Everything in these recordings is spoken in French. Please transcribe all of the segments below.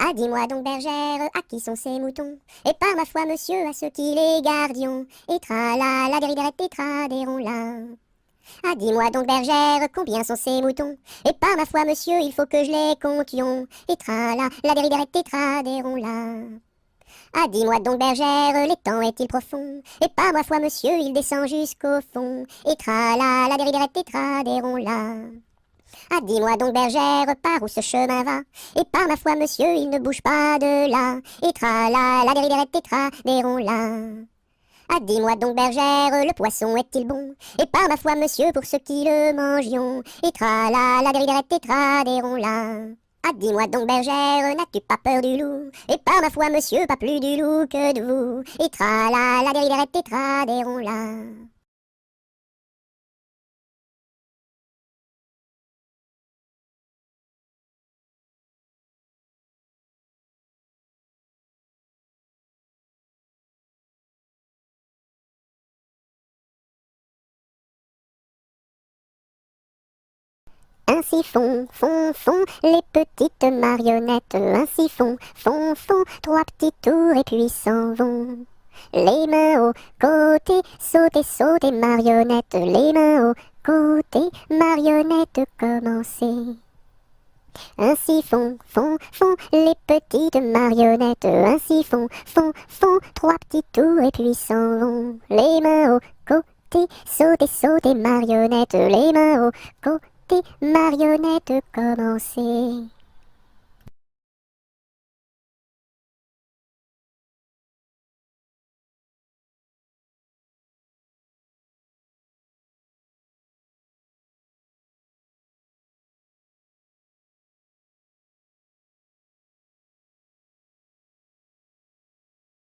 Ah, dis-moi donc, bergère, à qui sont ces moutons? Et par ma foi, monsieur, à ceux qui les gardions. Et tra-la, la dériderette, et tra-des-ron-la. Ah, dis-moi donc, bergère, combien sont ces moutons? Et par ma foi, monsieur, il faut que je les comptions. Et tra-la, la dériderette, et tra-des-ron-la. Ah, dis-moi donc, bergère, l'étang est-il profond? Et par ma foi, monsieur, il descend jusqu'au fond. Et tra-la, la dériderette, et tra-des-ron-la. Ah, dis-moi donc, bergère, par où ce chemin va? Et par ma foi, monsieur, il ne bouge pas de là. Et tra-la, la dériderette, et tra-des-ron-la. Ah, dis-moi donc, bergère, le poisson est-il bon? Et par ma foi, monsieur, pour ceux qui le mangions. Et tra-la, la dériderette, et tra-des-ron-la. Ah, dis-moi donc, bergère, n'as-tu pas peur du loup? Et par ma foi, monsieur, pas plus du loup que de vous. Et tra-la, la dériderette, et tra-des-ron-la. Ainsi font les petites marionnettes. Ainsi font trois petits tours et puis s'en vont. Les mains au côté, sautez, marionnettes. Les mains au côté, marionnettes, commencez. Ainsi font les petites marionnettes. Ainsi font trois petits tours et puis s'en vont. Les mains au côté, sautez, marionnettes. Les mains au côté, marionnettes, commencez.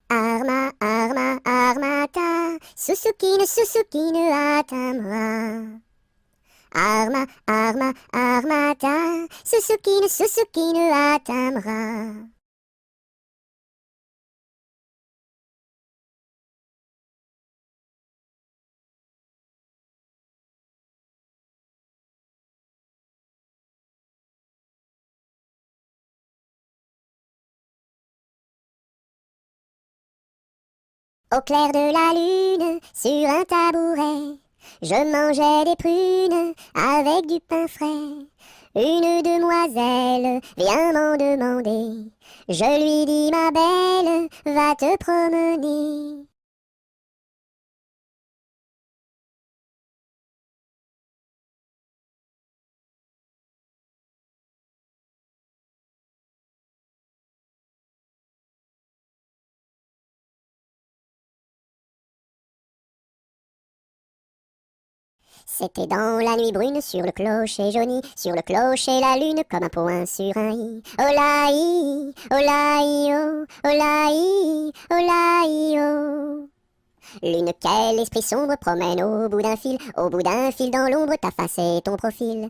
Armata, Susukine, Atamra. Armata, Susukine, Atamra. Au clair de la lune, sur un tabouret, je mangeais des prunes avec du pain frais. Une demoiselle vient m'en demander. Je lui dis, ma belle, va te promener. C'était dans la nuit brune, sur le clocher jauni, sur le clocher la lune comme un point sur un i. Oh la i, oh la i, oh la i, oh. Lune, quel esprit sombre promène au bout d'un fil dans l'ombre ta face et ton profil.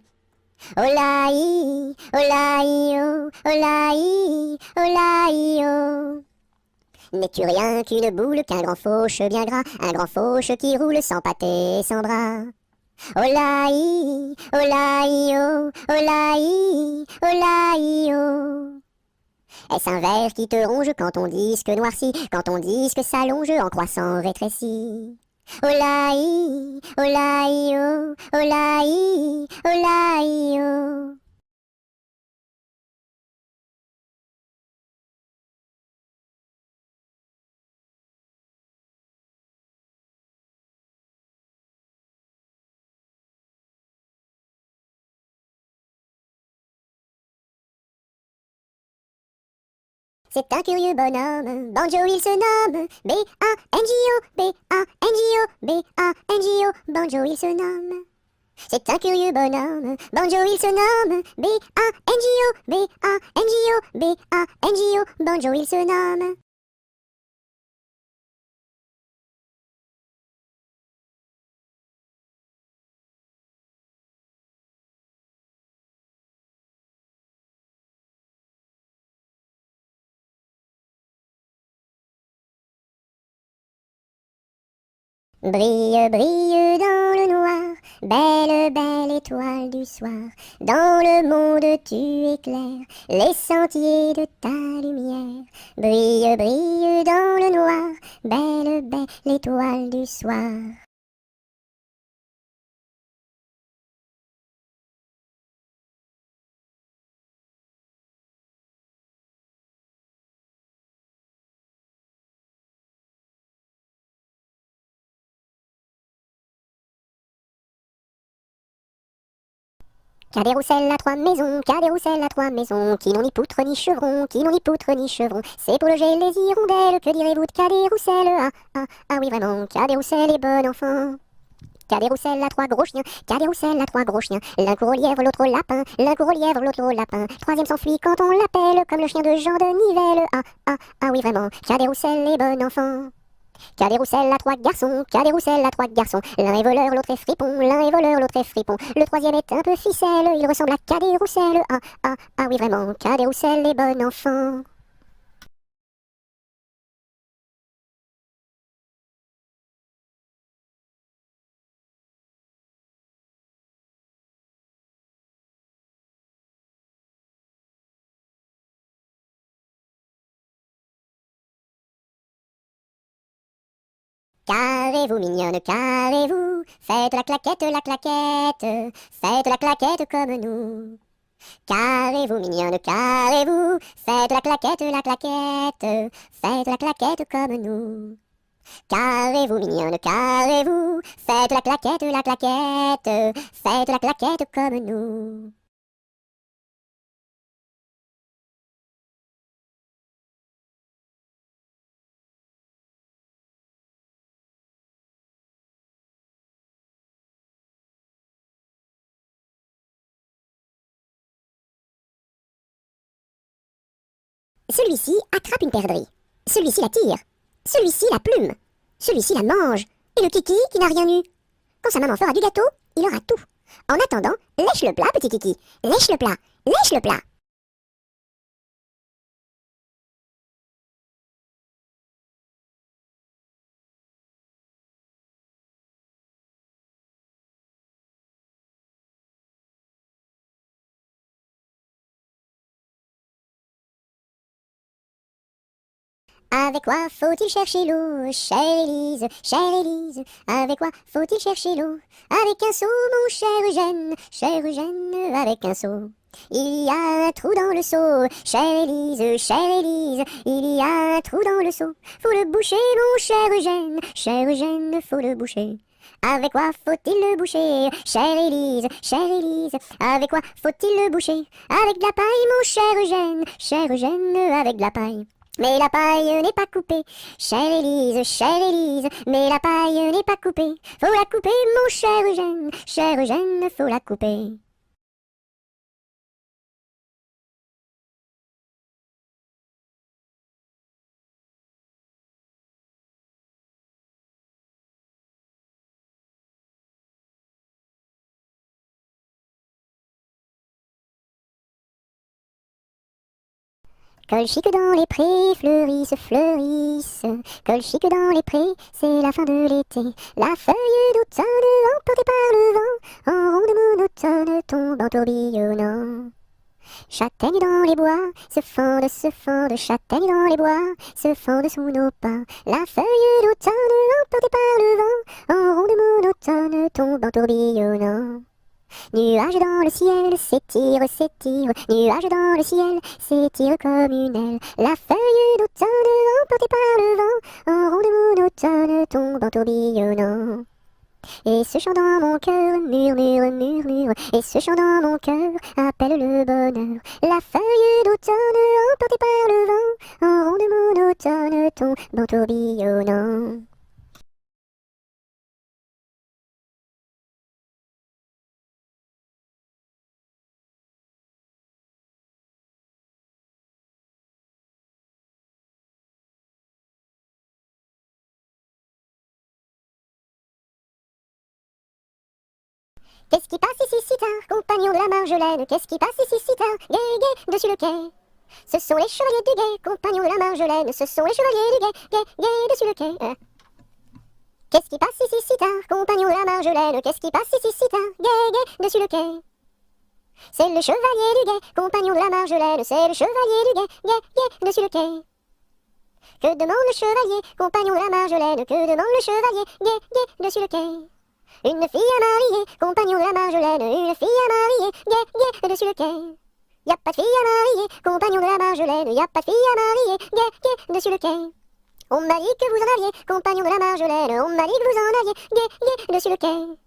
Oh la i, oh la i, oh la i, oh. N'es-tu rien qu'une boule, qu'un grand fauche bien gras, un grand fauche qui roule sans pâté et sans bras? Oh la i, oh, oh la i, oh la i, oh. Est-ce un ver qui te ronge quand ton disque noircit, quand ton disque s'allonge en croissant rétréci? Oh la i, oh la i, oh, oh la i, oh la i, oh. C'est un curieux bonhomme, Banjo il se nomme, B-A-N-J-O, B-A-N-J-O, B-A-N-J-O, Banjo il se nomme. C'est un curieux bonhomme, Banjo il se nomme, B-A-N-J-O, B-A-N-J-O, B-A-N-J-O, Banjo il se nomme. Brille dans le noir, Belle, belle étoile du soir, dans le monde tu éclaires les sentiers de ta lumière. Brille, brille dans le noir, belle, belle étoile du soir. Cadet-Roussel à trois maisons, Cadet-Roussel à trois maisons, qui n'ont ni poutre ni chevron, qui n'ont ni poutre ni chevron. C'est pour loger les hirondelles, que direz-vous de Cadet-Roussel? Ah oui vraiment, Cadet-Roussel est bon enfant. Cadet-Roussel à trois gros chiens, Cadet-Roussel à trois gros chiens. L'un court au lièvre, l'autre au lapin, l'un court au lièvre, l'autre au lapin. Troisième s'enfuit quand on l'appelle, comme le chien de Jean de Nivelle. Ah oui vraiment, Cadet-Roussel est bon enfant. Cadet-Roussel à trois garçons, Cadet-Roussel à trois garçons. L'un est voleur, l'autre est fripon, l'un est voleur, l'autre est fripon. Le troisième est un peu ficelle, il ressemble à Cadet-Roussel. Ah oui vraiment, Cadet-Roussel est bon enfant. Carrez-vous mignonne, carrez-vous, faites la claquette, faites la claquette comme nous. Carrez-vous mignonne, carrez-vous, faites la claquette, faites la claquette comme nous. Carrez-vous mignonne, carrez-vous, faites la claquette, faites la claquette comme nous. Celui-ci attrape une perdrix. Celui-ci la tire. Celui-ci la plume. Celui-ci la mange. Et le kiki qui n'a rien eu. Quand sa maman fera du gâteau, il aura tout. En attendant, lèche le plat, petit kiki. Lèche le plat. Lèche le plat. Avec quoi faut-il chercher l'eau, chère Élise, chère Élise? Avec quoi faut-il chercher l'eau? Avec un seau, mon cher Eugène, avec un seau. Il y a un trou dans le seau, chère Élise, il y a un trou dans le seau. Faut le boucher, mon cher Eugène, faut le boucher. Avec quoi faut-il le boucher, chère Élise, avec quoi faut-il le boucher? Avec de la paille, mon cher Eugène, avec de la paille. Mais la paille n'est pas coupée, chère Élise, mais la paille n'est pas coupée. Faut la couper, mon cher Eugène, faut la couper. Colchique dans les prés, fleurissent, fleurissent. Colchique dans les prés, c'est la fin de l'été. La feuille d'automne, emportée par le vent, en ronde monotone, tombe en tourbillonnant. Châtaignes dans les bois, se fendent, châtaignes dans les bois, se fendent sous nos pas. La feuille d'automne, emportée par le vent, en ronde monotone, tombe en tourbillonnant. Nuages dans le ciel, s'étire, nuages dans le ciel, s'étire comme une aile. La feuille d'automne, emportée par le vent, en ronde monotone, tombe en tourbillonnant. Et ce chant dans mon cœur murmure, et ce chant dans mon cœur appelle le bonheur. La feuille d'automne, emportée par le vent, en ronde monotone, tombe en tourbillonnant. Qu'est-ce qui passe ici si tard, compagnon de la Marjolaine? Qu'est-ce qui passe ici si tard, gai, gai, dessus le quai? Ce sont les chevaliers du guet, compagnons de la Marjolaine. Ce sont les chevaliers du guet, gai, gai, dessus le quai. Qu'est-ce qui passe ici si tard, compagnon de la Marjolaine? Qu'est-ce qui passe ici si tard, gai, gai, dessus le quai? C'est le chevalier du guet, compagnon de la Marjolaine, c'est le chevalier du guet, gai, gai, dessus le quai. Que demande le chevalier, compagnon de la Marjolaine? Que demande le chevalier, gai, gai, dessus le quai? Une fille à marier, compagnon de la Marjolaine, une fille à marier, gai, gai, dessus le quai. Y a pas de fille à marier, compagnon de la Marjolaine, y a pas de fille à marier, gai, gai, dessus le quai. On m'a dit que vous en aviez, compagnon de la Marjolaine, on m'a dit que vous en aviez, gai, gai, dessus le quai.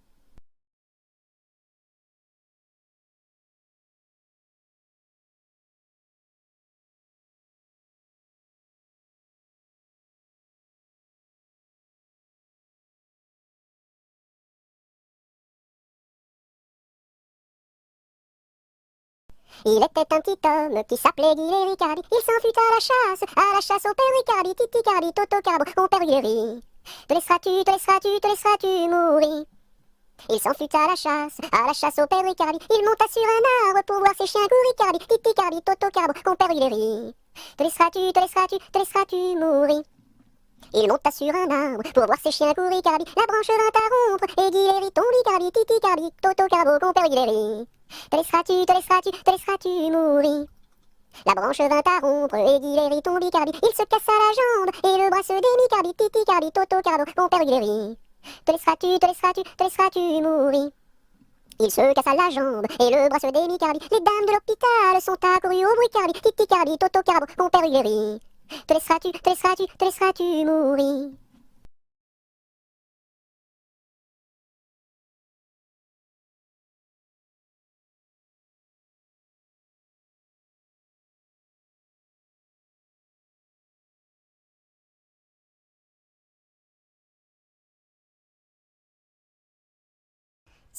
Il était un petit homme qui s'appelait Guy Ricardi. Il s'en fut à la chasse au père Ricardi, Titi Cardi, Toto Carbo, mon père Guilleri. Te laisseras-tu, te laisseras-tu, te laisseras-tu mourir? Il s'en fut à la chasse au père Ricardi. Il monta sur un arbre pour voir ses chiens courir, Ricardi, Titi Cardi, Toto Carbo, mon père Guilleri. Te laisseras-tu, te laisseras-tu, te laisseras-tu mourir? Il monta sur un arbre pour voir ses chiens courir, Ricardi. La branche vint à rompre et Guilleri tombe, Ricardi, Titi Cardi, Toto Carbo, mon père Guilleri. Te laisseras-tu, te laisseras-tu, te laisseras-tu mourir? La branche vint à rompre et Guilleri tombe, Ricardi. Il se cassa la jambe et le bras se démit, Cardi, Titi Cardi, Toto Carbo, mon père Guilleri. Te laisseras-tu, te laisseras-tu, te laisseras-tu mourir? Il se cassa la jambe et le bras se démit, Cardi. Les dames de l'hôpital sont accourues au bruit, Cardi, Titi Cardi, Toto Carbo, mon père Guilleri. Te laisseras-tu, te laisseras-tu, te laisseras-tu mourir?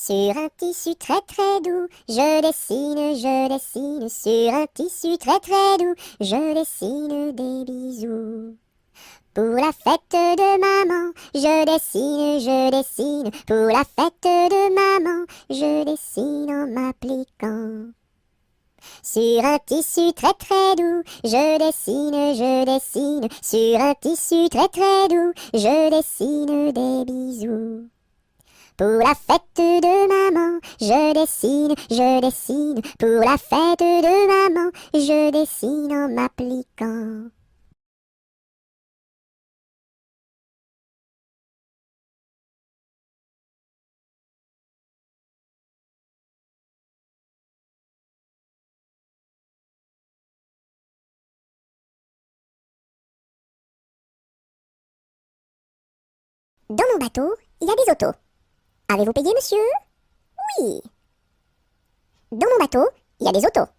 Sur un tissu très très doux, je dessine, sur un tissu très très doux, je dessine des bisous. Pour la fête de maman, je dessine, pour la fête de maman, je dessine en m'appliquant. Sur un tissu très très doux, je dessine, sur un tissu très très doux, je dessine des bisous. Pour la fête de maman, je dessine, pour la fête de maman, je dessine en m'appliquant. Dans mon bateau, il y a des autos. Avez-vous payé, monsieur? Oui. Dans mon bateau, il y a des autos.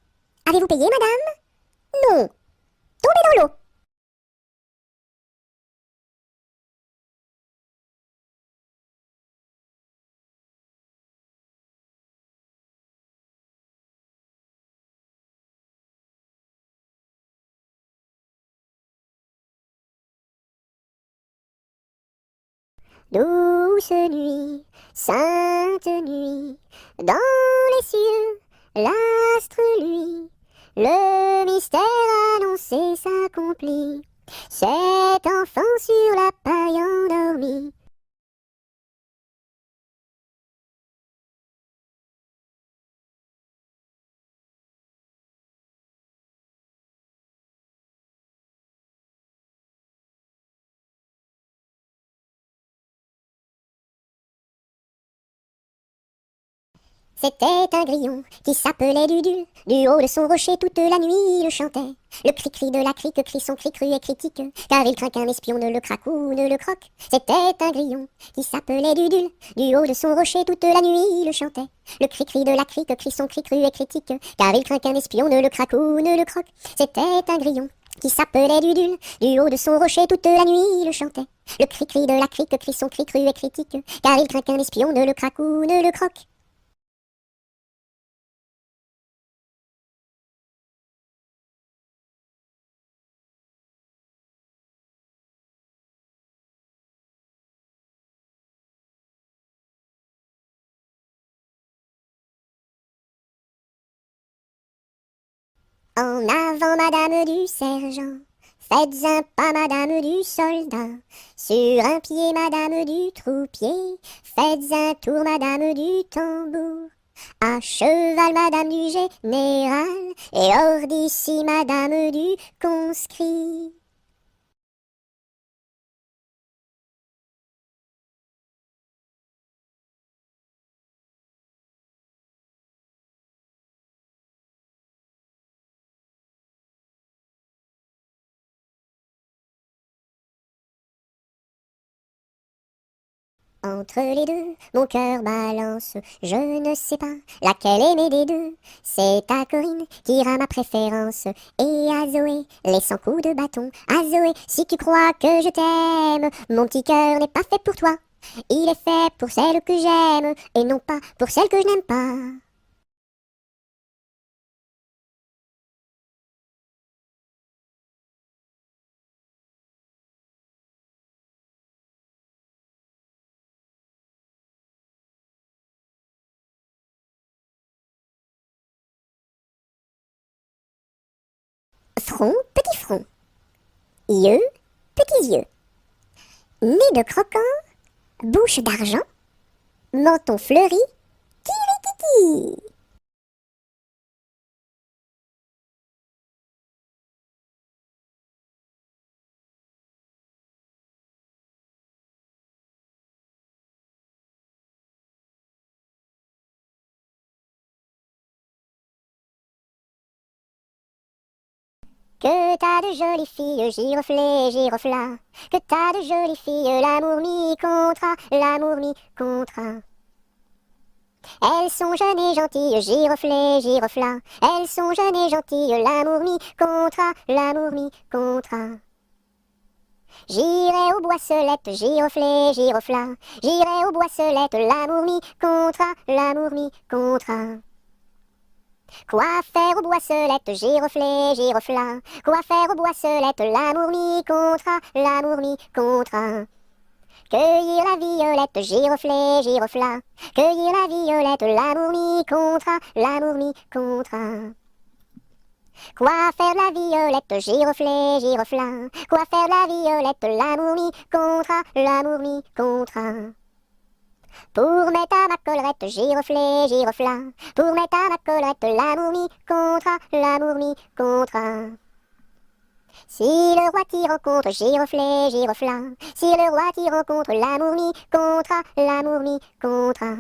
Avez-vous payé, madame? Non. Tombez dans l'eau. Douce nuit, sainte nuit, dans les cieux, l'astre lui, le mystère annoncé s'accomplit. Cet enfant sur la paille endormi. C'était un grillon qui s'appelait Dudule. Du haut de son rocher toute la nuit il chantait. Le cri-cri de la crique crie son cri cru et critique, car il craint qu'un espion ne le craque ou ne le croque. C'était un grillon qui s'appelait Dudule. Du haut de son rocher toute la nuit il chantait. Le cri-cri de la crique crie son cri cru et critique, car il craint qu'un espion ne le craque ou ne le croque. C'était un grillon qui s'appelait Dudule. Du haut de son rocher toute la nuit il chantait. Le cri-cri de la crique crie son cri cru et critique, car il craint qu'un espion ne le craque ou ne le croque. En avant, madame du sergent, Faites un pas, madame du soldat, sur un pied, madame du troupier. Faites un tour, madame du tambour, à cheval, madame du général, et hors d'ici, madame du conscrit. Entre les deux, mon cœur balance, je ne sais pas laquelle aimer des deux. C'est à Corinne qui ira ma préférence, et à Zoé, les 100 coups de bâton. À Zoé, si tu crois que je t'aime, mon petit cœur n'est pas fait pour toi. Il est fait pour celle que j'aime, et non pas pour celle que je n'aime pas. Front, petit front. Yeux, petits yeux. Nez de croquant, bouche d'argent, menton fleuri, kiri. Que t'as de jolies filles, giroflées, girofla. Que t'as de jolies filles, l'amour mi contra, l'amour mi contra. Elles sont jeunes et gentilles, giroflées, girofla. Elles sont jeunes et gentilles, l'amour mi contra, l'amour mi contra. J'irai aux boisselettes, giroflées, girofla. J'irai aux boisselettes, l'amour mi contra, l'amour mi contra. Quoi faire aux boisselettes, giroflées, girofla? Quoi faire aux boisselettes, l'amour mi contra, l'amour mi contra? Cueillir la violette, giroflée, girofla. Cueillir la violette, l'amour mi contra, l'amour mi contra. Quoi faire la violette, giroflée, girofla? Quoi faire la violette, l'amour mi contra, l'amour mi contra? Pour mettre à ma collerette, giroflée, girofla. Pour mettre à ma collerette, l'amour mi contra, l'amour mi contra. Si le roi t'y rencontre, giroflée, girofla. Si le roi t'y rencontre, l'amour mi contra, l'amour mi contra.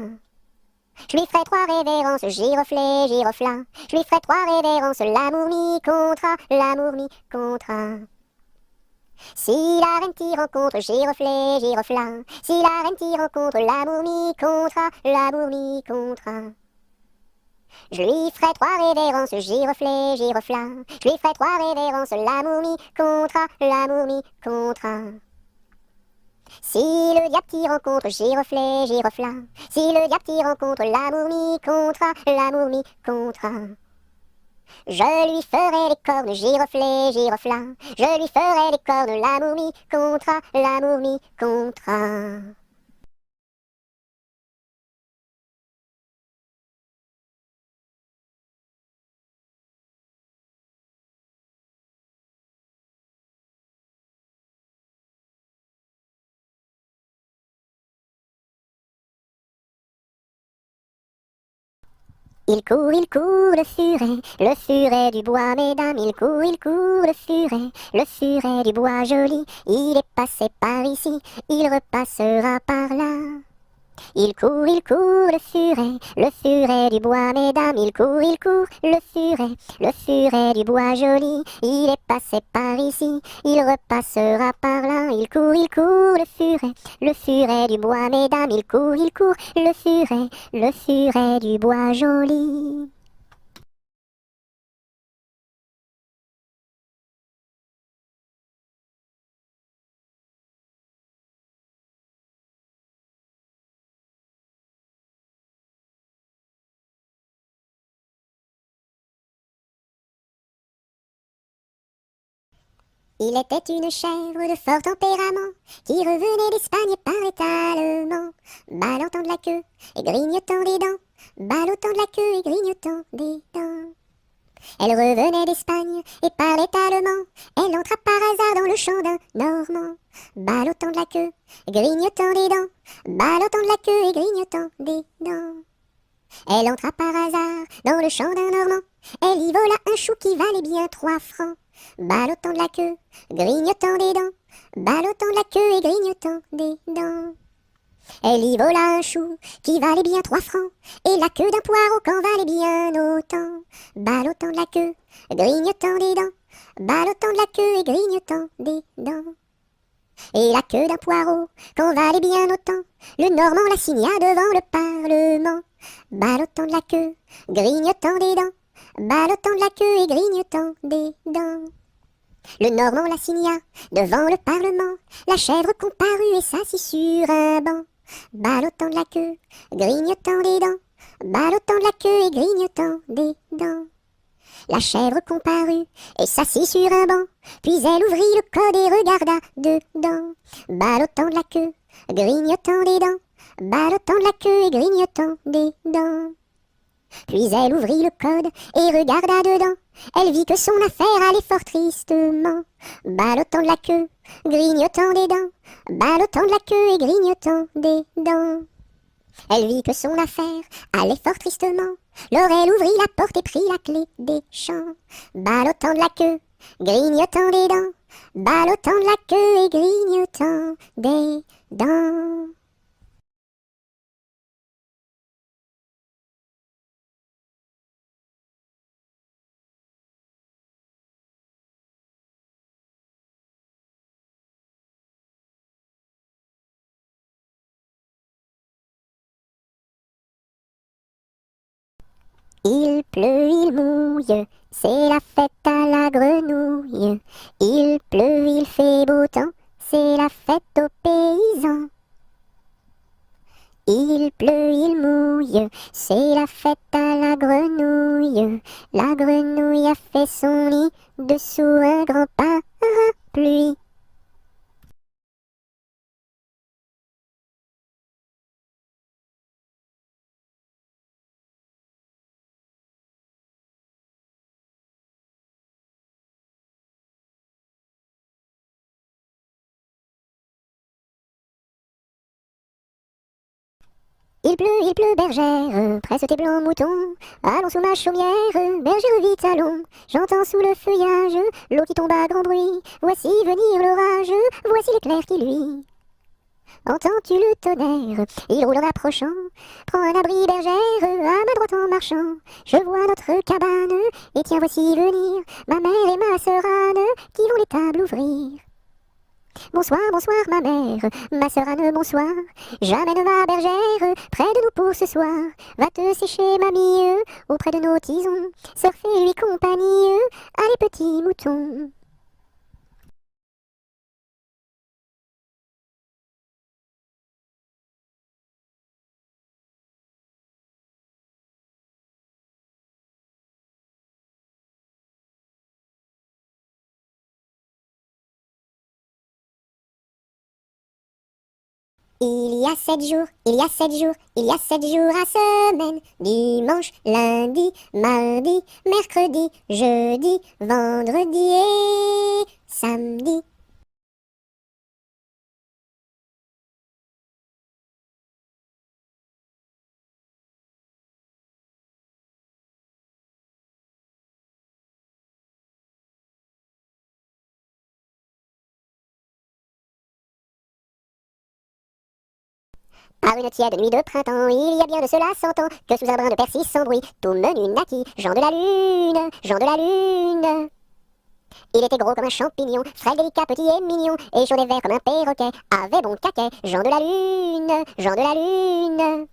Je lui ferai 3 révérences, giroflée, girofla. Je lui ferai 3 révérences, l'amour mi contra, l'amour mi contra. Si la reine t'y rencontre, giroflée, girofla. Si la reine t'y rencontre, l'amour mi contra, l'amour mi contra. Je lui ferai 3 révérences, giroflée, girofla. Je lui ferai 3 révérences, l'amour mi contra, l'amour mi contra. Si le diable t'y rencontre, giroflée, girofla. Si le diable t'y rencontre, l'amour mi contra, l'amour mi contra. Je lui ferai les cornes, giroflée, girofla. Je lui ferai les cornes, l'amour mi contra, l'amour mi contra. Il court, le furet du bois, mesdames. Il court, le furet du bois joli. Il est passé par ici, il repassera par là. Il court, le furet du bois, mesdames. Il court, le furet du bois joli. Il est passé par ici, il repassera par là. Il court, le furet du bois, mesdames. Il court, le furet du bois joli. Il était une chèvre de fort tempérament qui revenait d'Espagne par étalement, ballottant de la queue et grignotant des dents, ballottant de la queue et grignotant des dents. Elle revenait d'Espagne et parlait allemand. Elle entra par hasard dans le champ d'un Normand, ballottant de la queue, grignotant des dents, ballottant de la queue et grignotant des dents. Elle entra par hasard dans le champ d'un Normand. Elle y vola un chou qui valait bien 3 francs, ballottant de la queue, grignotant des dents, ballottant de la queue et grignotant des dents. Elle y vola un chou qui valait bien 3 francs, et la queue d'un poireau qu'en valait bien autant, ballottant de la queue, grignotant des dents, ballottant de la queue et grignotant des dents. Et la queue d'un poireau qu'en valait bien autant, le Normand la signa devant le Parlement, ballottant de la queue, grignotant des dents, ballottant de la queue et grignotant des dents. Le Normand la signa devant le Parlement, la chèvre comparut et s'assit sur un banc, ballottant de la queue, grignotant des dents, ballottant de la queue et grignotant des dents. La chèvre comparut et s'assit sur un banc, puis elle ouvrit le code et regarda dedans, ballottant de la queue, grignotant des dents, ballottant de la queue et grignotant des dents. Puis elle ouvrit le code et regarda dedans. Elle vit que son affaire allait fort tristement, ballottant de la queue, grignotant des dents, ballottant de la queue et grignotant des dents. Elle vit que son affaire allait fort tristement. Alors elle ouvrit la porte et prit la clé des champs, ballottant de la queue, grignotant des dents, ballottant de la queue et grignotant des dents. Il pleut, il mouille, c'est la fête à la grenouille. Il pleut, il fait beau temps, c'est la fête aux paysans. Il pleut, il mouille, c'est la fête à la grenouille. La grenouille a fait son lit dessous un grand parapluie. Il pleut, bergère, presse tes blancs moutons. Allons sous ma chaumière, bergère vite allons. J'entends sous le feuillage l'eau qui tombe à grand bruit. Voici venir l'orage, voici l'éclair qui luit. Entends-tu le tonnerre? Il roule en approchant. Prends un abri, bergère, à ma droite en marchant. Je vois notre cabane, et tiens voici venir ma mère et ma sœur Anne, qui vont les tables ouvrir. Bonsoir, bonsoir ma sœur Anne, bonsoir. J'amène ma bergère près de nous pour ce soir. Va te sécher, mamie, auprès de nos tisons. Sœur fais lui compagnie, allez petits moutons. Il y a 7 jours, il y a 7 jours, il y a 7 jours à semaine. Dimanche, lundi, mardi, mercredi, jeudi, vendredi et samedi. Par une tiède nuit de printemps, il y a bien de cela 100 ans, que sous un brin de persil sans bruit, tout menu naquit, Jean de la Lune, Jean de la Lune. Il était gros comme un champignon, frêle, délicat, petit et mignon, et chaud et vert comme un perroquet, avait bon caquet, Jean de la Lune, Jean de la Lune.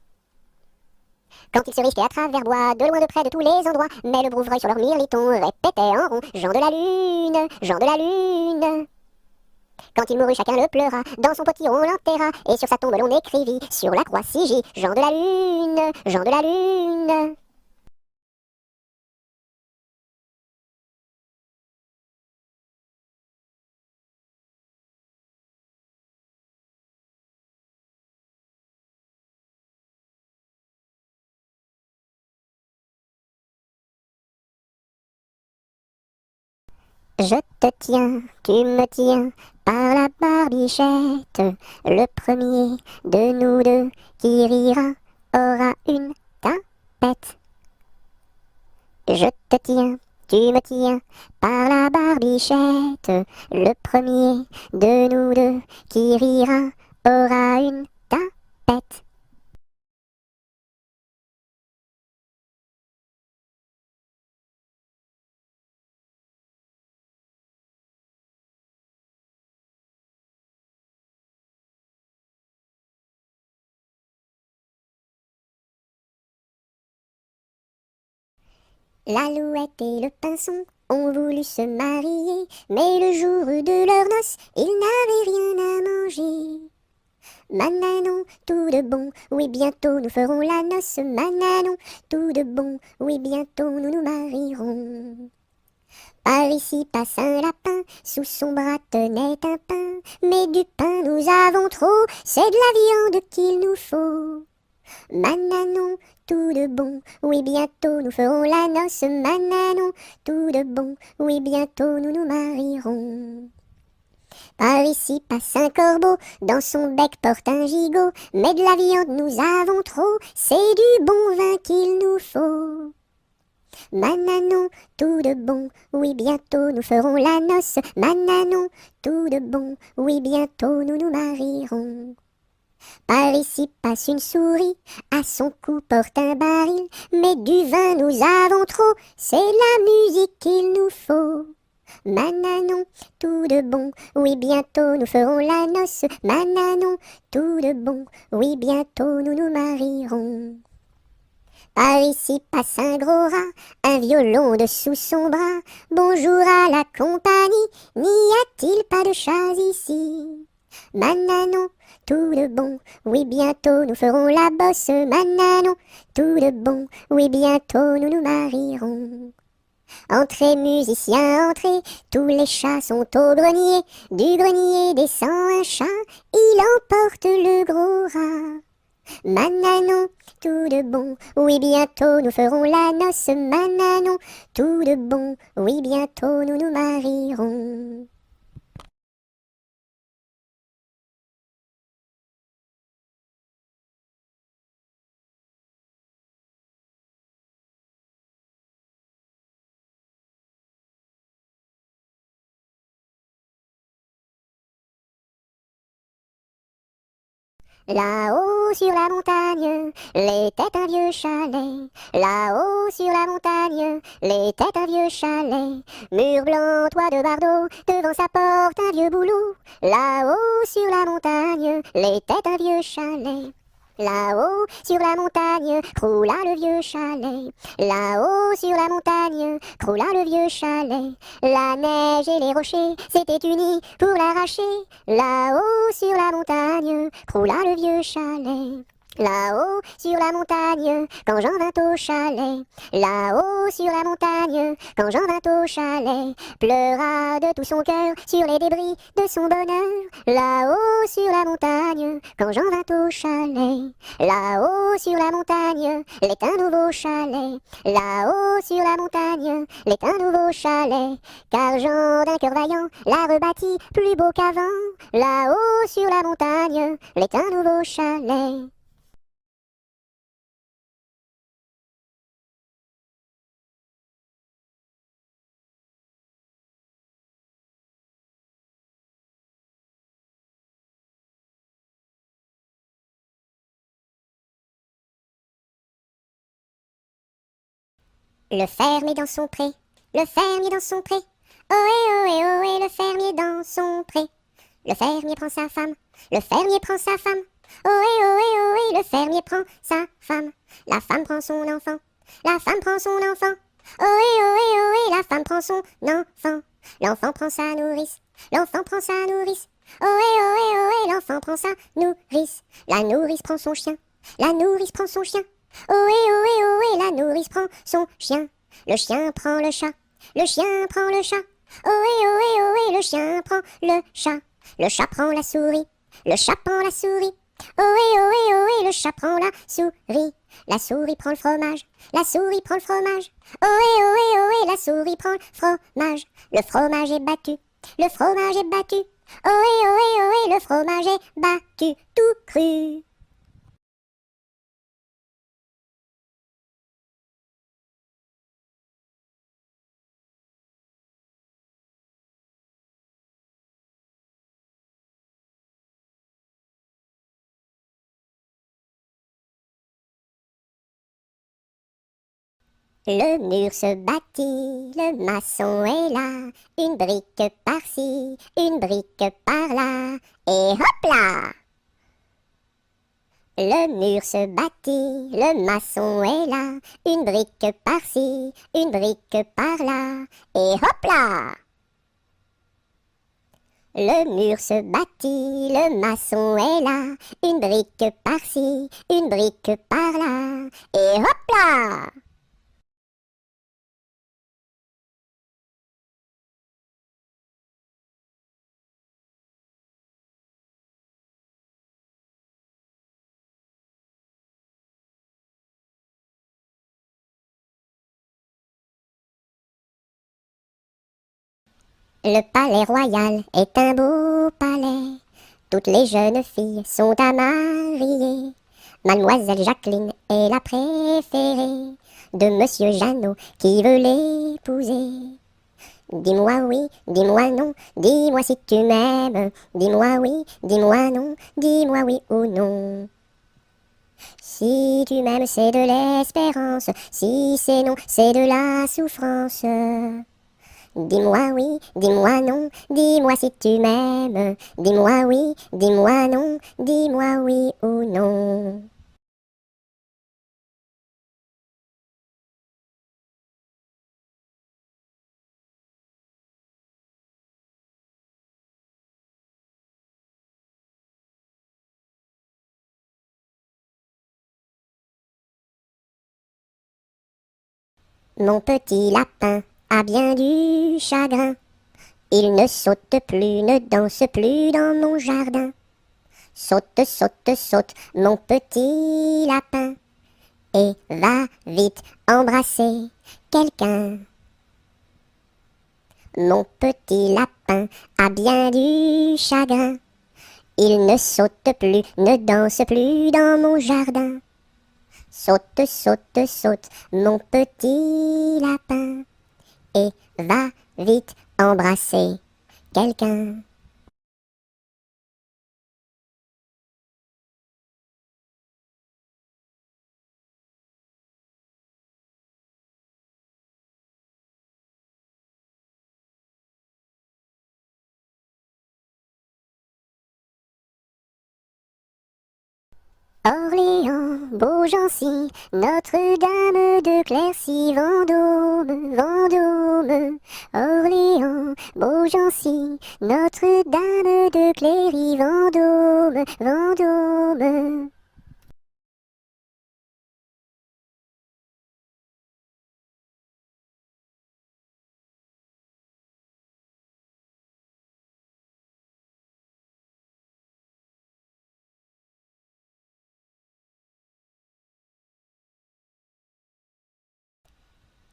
Quand il se risquait à travers bois, de loin de près de tous les endroits, mais le brouvreuil sur leur mirliton répétait en rond, Jean de la Lune, Jean de la Lune. Quand il mourut, chacun le pleura, dans son potiron on l'enterra, et sur sa tombe l'on écrivit, sur la croix CJ, Jean de la Lune, Jean de la Lune. Je te tiens, tu me tiens par la barbichette. Le premier de nous deux qui rira aura une tapette. Je te tiens, tu me tiens par la barbichette. Le premier de nous deux qui rira aura une tapette. L'alouette et le pinson ont voulu se marier, mais le jour de leurs noces, ils n'avaient rien à manger. Mananon, tout de bon, oui bientôt nous ferons la noce. Mananon, tout de bon, oui bientôt nous nous marierons. Par ici passe un lapin, sous son bras tenait un pain. Mais du pain nous avons trop, c'est de la viande qu'il nous faut. Mananon, tout de bon, oui bientôt nous ferons la noce. Mananon, tout de bon, oui bientôt nous nous marierons. Par ici passe un corbeau, dans son bec porte un gigot. Mais de la viande nous avons trop, c'est du bon vin qu'il nous faut. Mananon, tout de bon, oui bientôt nous ferons la noce. Mananon, tout de bon, oui bientôt nous nous marierons. Par ici passe une souris, à son cou porte un baril. Mais du vin nous avons trop, c'est la musique qu'il nous faut. Mananon, tout de bon, oui bientôt nous ferons la noce. Mananon, tout de bon, oui bientôt nous nous marierons. Par ici passe un gros rat, un violon dessous son bras. Bonjour à la compagnie, n'y a-t-il pas de chats ici? Mananon, tout de bon, oui bientôt nous ferons la bosse. Mananon, tout de bon, oui bientôt nous nous marierons. Entrez musiciens, entrez, tous les chats sont au grenier. Du grenier descend un chat, il emporte le gros rat. Mananon, tout de bon, oui bientôt nous ferons la noce. Mananon, tout de bon, oui bientôt nous nous marierons. Là-haut sur la montagne, l'était un vieux chalet. Là-haut sur la montagne, l'était un vieux chalet. Mur blanc, toit de bardeaux, devant sa porte un vieux bouleau. Là-haut sur la montagne, l'était un vieux chalet. Là-haut sur la montagne, croula le vieux chalet. Là-haut sur la montagne, croula le vieux chalet. La neige et les rochers s'étaient unis pour l'arracher. Là-haut sur la montagne, croula le vieux chalet. Là-haut sur la montagne, quand Jean vint au chalet. Là-haut sur la montagne, quand Jean vint au chalet. Pleura de tout son cœur sur les débris de son bonheur. Là-haut sur la montagne, quand Jean vint au chalet. Là-haut sur la montagne, l'est un nouveau chalet. Là-haut sur la montagne, l'est un nouveau chalet. Car Jean d'un cœur vaillant l'a rebâti plus beau qu'avant. Là-haut sur la montagne, l'est un nouveau chalet. Le fermier dans son pré, le fermier dans son pré. Ohé, ohé, ohé, le fermier dans son pré. Le fermier prend sa femme, le fermier prend sa femme. Ohé, ohé, ohé, le fermier prend sa femme. La femme prend son enfant, la femme prend son enfant. Ohé, ohé, ohé, la femme prend son enfant. L'enfant prend sa nourrice, l'enfant prend sa nourrice. Ohé, ohé, ohé, l'enfant prend sa nourrice. La nourrice prend son chien, la nourrice prend son chien. Ohé, ohé, ohé, la nourrice prend son chien. Le chien prend le chat, le chien prend le chat. Ohé, ohé, ohé, le chien prend le chat. Le chat prend la souris, le chat prend la souris. Ohé, ohé, ohé, le chat prend la souris. La souris prend le fromage, la souris prend le fromage. Ohé, ohé, ohé, la souris prend le fromage. Le fromage est battu, le fromage est battu. Ohé, ohé, ohé, le fromage est battu, tout cru. Le mur se bâtit, le maçon est là, une brique par-ci, une brique par-là, et hop là! Le mur se bâtit, le maçon est là, une brique par-ci, une brique par-là, et hop là! Le mur se bâtit, le maçon est là, une brique par-ci, une brique par-là, et hop là! Le palais royal est un beau palais. Toutes les jeunes filles sont à marier. Mademoiselle Jacqueline est la préférée de Monsieur Jeannot qui veut l'épouser. Dis-moi oui, dis-moi non, dis-moi si tu m'aimes. Dis-moi oui, dis-moi non, dis-moi oui ou non. Si tu m'aimes, c'est de l'espérance. Si c'est non, c'est de la souffrance. Dis-moi oui, dis-moi non, dis-moi si tu m'aimes. Dis-moi oui, dis-moi non, dis-moi oui ou non. Mon petit lapin a bien du chagrin. Il ne saute plus, ne danse plus dans mon jardin. Saute, saute, saute, mon petit lapin, et va vite embrasser quelqu'un. Mon petit lapin a bien du chagrin. Il ne saute plus, ne danse plus dans mon jardin. Saute, saute, saute, mon petit lapin, et va vite embrasser quelqu'un. Orléans, Beaugency, Notre-Dame de Clercy, Vendôme, Vendôme. Orléans, Beaugency, Notre-Dame de Cléry, Vendôme, Vendôme.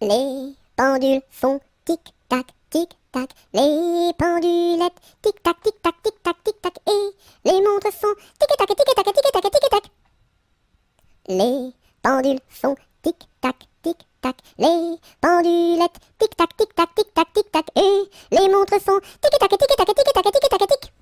Les pendules font tic-tac, tic-tac, les pendulettes tic-tac, tic-tac, tic-tac, tic-tac, et les montres font tic-tac, tic-tac, tic-tac, tic-tac. Les pendules font tic-tac, tic-tac, les pendulettes tic-tac, tic-tac, tic-tac, tic-tac, et les montres font tic-tac, tic-tac, tic-tac, tic-tac, tic.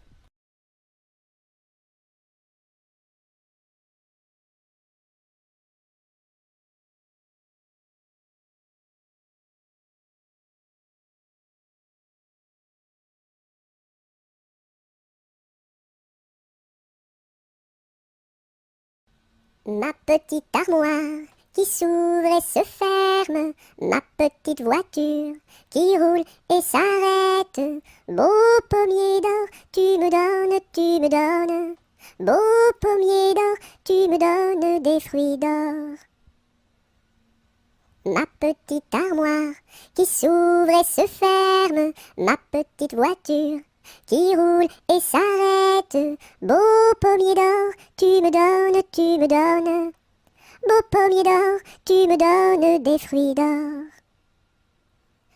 Ma petite armoire qui s'ouvre et se ferme, ma petite voiture qui roule et s'arrête. Beau pommier d'or, tu me donnes, tu me donnes. Beau pommier d'or, tu me donnes des fruits d'or. Ma petite armoire qui s'ouvre et se ferme, ma petite voiture qui roule et s'arrête. Beau pommier d'or, tu me donnes, tu me donnes. Beau pommier d'or, tu me donnes des fruits d'or.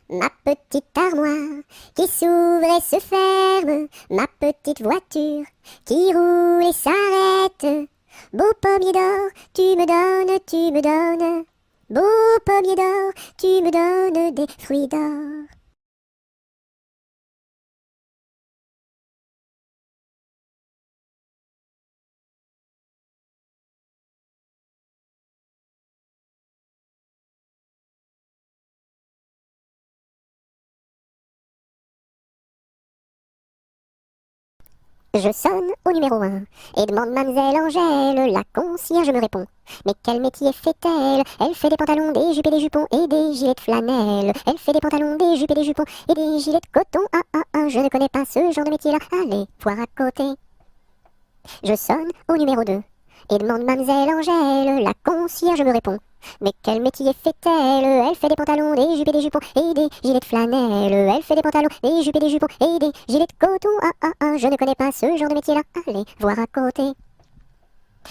Ma petite armoire qui s'ouvre et se ferme, ma petite voiture qui roule et s'arrête. Beau pommier d'or, tu me donnes, tu me donnes. Beau pommier d'or, tu me donnes des fruits d'or. Je sonne au numéro 1 et demande mademoiselle Angèle. La concierge me répond. Mais quel métier fait-elle? Elle fait des pantalons, des jupes et des jupons et des gilets de flanelle. Elle fait des pantalons, des jupes et des jupons et des gilets de coton. Ah ah ah, je ne connais pas ce genre de métier-là. Allez, voir à côté. Je sonne au numéro 2 et demande mademoiselle Angèle. La concierge me répond. Mais quel métier fait-elle? Elle fait des pantalons, des jupes et des jupons et des gilets de flanelle. Elle fait des pantalons, des jupes et des jupons et des gilets de coton. Ah ah ah, je ne connais pas ce genre de métier-là. Allez, voir à côté.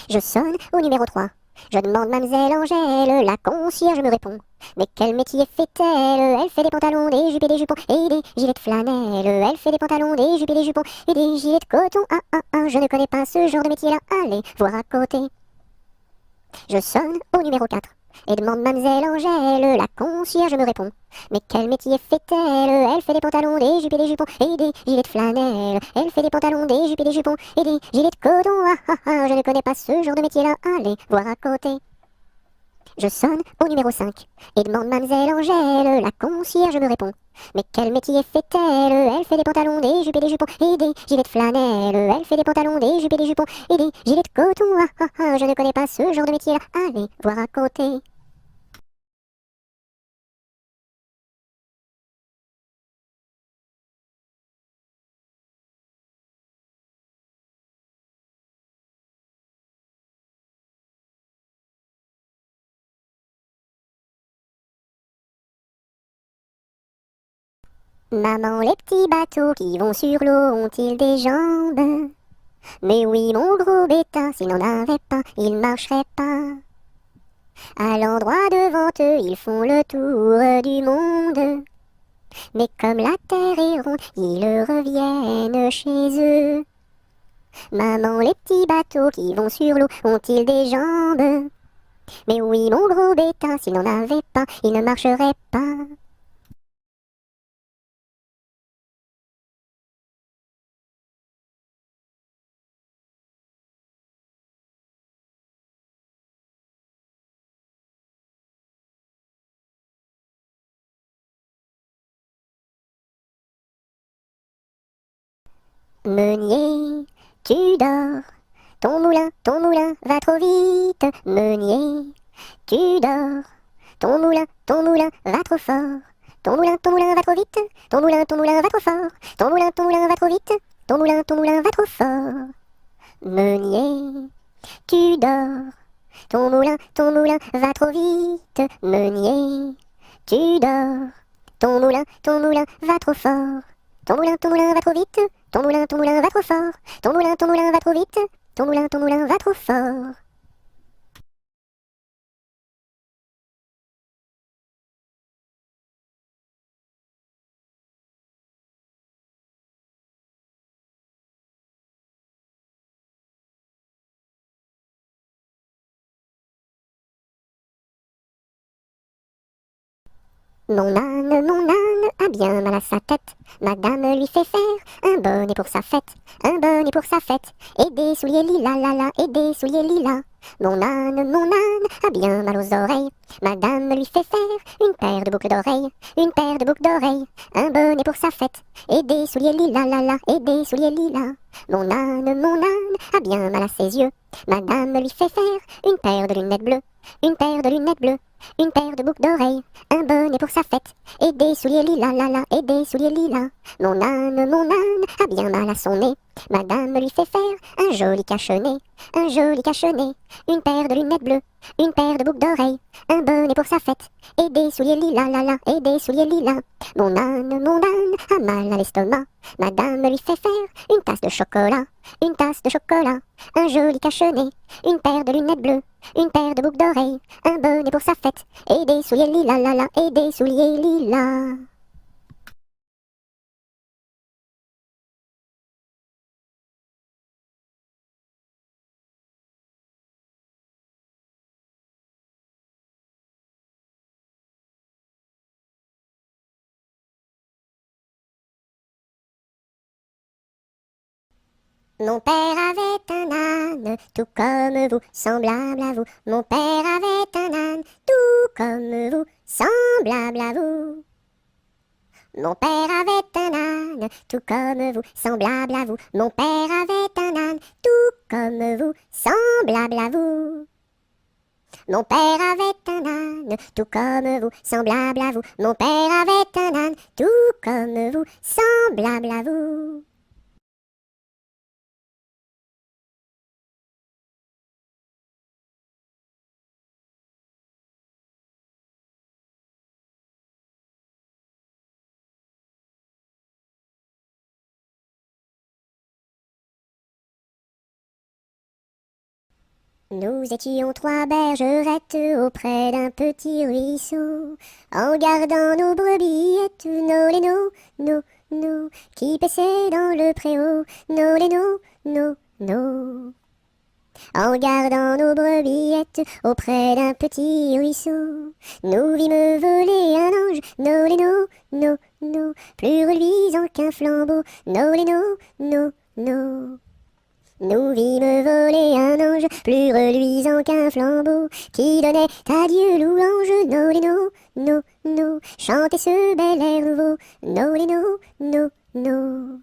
Je sonne au numéro 3. Je demande mademoiselle Angèle. La concierge me répond. Mais quel métier fait-elle? Elle fait des pantalons, des jupes et des jupons et des gilets de flanelle. Elle fait des pantalons, des jupes et des jupons et des gilets de coton. Ah ah ah, je ne connais pas ce genre de métier-là. Allez, voir à côté. Je sonne au numéro 4 et demande mademoiselle Angèle. La concierge me répond. Mais quel métier fait-elle? Elle fait des pantalons, des jupes et des jupons et des gilets de flanelle. Elle fait des pantalons, des jupes et des jupons et des gilets de coton. Ah ah ah, je ne connais pas ce genre de métier-là. Allez, voir à côté. Je sonne au numéro 5 et demande mademoiselle Angèle. La concierge me répond. Mais quel métier fait-elle? Elle fait des pantalons, des jupes et des jupons et des gilets de flanelle. Elle fait des pantalons, des jupes et des jupons et des gilets de coton. Ah ah ah, je ne connais pas ce genre de métier-là. Allez, voir à côté. Maman, les petits bateaux qui vont sur l'eau ont-ils des jambes? Mais oui, mon gros bétain, s'il n'en avait pas, il marcherait pas. À l'endroit devant eux, ils font le tour du monde. Mais comme la terre est ronde, ils reviennent chez eux. Maman, les petits bateaux qui vont sur l'eau ont-ils des jambes? Mais oui, mon gros bétain, s'il n'en avait pas, il ne marcherait pas. Meunier, tu dors, ton moulin va trop vite. Meunier, tu dors, ton moulin va trop fort. Ton moulin va trop vite. Ton moulin va trop fort. Ton moulin va trop vite. Ton moulin va trop fort. Meunier, tu dors, ton moulin va trop vite. Meunier, tu dors, ton moulin va trop fort. Ton moulin va trop vite. Ton moulin va trop fort. Ton moulin va trop vite. Ton moulin va trop fort. Mon âne a bien mal à sa tête. Madame lui fait faire un bonnet pour sa fête, un bonnet pour sa fête, et des souliers lilas, la la, et des souliers lilas. Mon âne a bien mal aux oreilles. Madame lui fait faire une paire de boucles d'oreilles, une paire de boucles d'oreilles, un bonnet pour sa fête, et des souliers lilas, la la, et des souliers lilas. Mon âne a bien mal à ses yeux. Madame lui fait faire une paire de lunettes bleues, une paire de lunettes bleues, une paire de boucles d'oreilles, un bonnet pour sa fête, et des souliers lilas, la la, et des souliers lilas. Mon âne a bien mal à son nez. Madame lui fait faire un joli cache-nez, un joli cache-nez, une paire de lunettes bleues, une paire de boucles d'oreilles, un bonnet pour sa fête, et des souliers lilas, la la, et des souliers lilas. Mon âne a mal à l'estomac. Madame lui fait faire une tasse de chocolat, un joli cache-nez, une paire de lunettes bleues, Une paire de boucles d'oreilles, un bonnet pour sa fête, et des souliers lilas, la la, et des souliers lilas. Mon père avait un âne, tout comme vous, semblable à vous. Mon père avait un âne, tout comme vous, semblable à vous. Mon père avait un âne, tout comme vous, semblable à vous. Mon père avait un âne, tout comme vous, semblable à vous. Mon père avait un âne, tout comme vous, semblable à vous. Mon père avait un âne, tout comme vous, semblable à vous. Nous étions trois bergerettes auprès d'un petit ruisseau, en gardant nos brebillettes, nos lénos, nos, qui paissaient dans le préau, nos lénos, nos. En gardant nos brebillettes auprès d'un petit ruisseau, nous vîmes voler un ange, nos lénos, nos, plus reluisant qu'un flambeau, nos lénos, nos. Nous vîmes voler un ange, plus reluisant qu'un flambeau, qui donnait à Dieu louange, nos lénos, nos, chantez ce bel air nouveau, nos lénos, nos.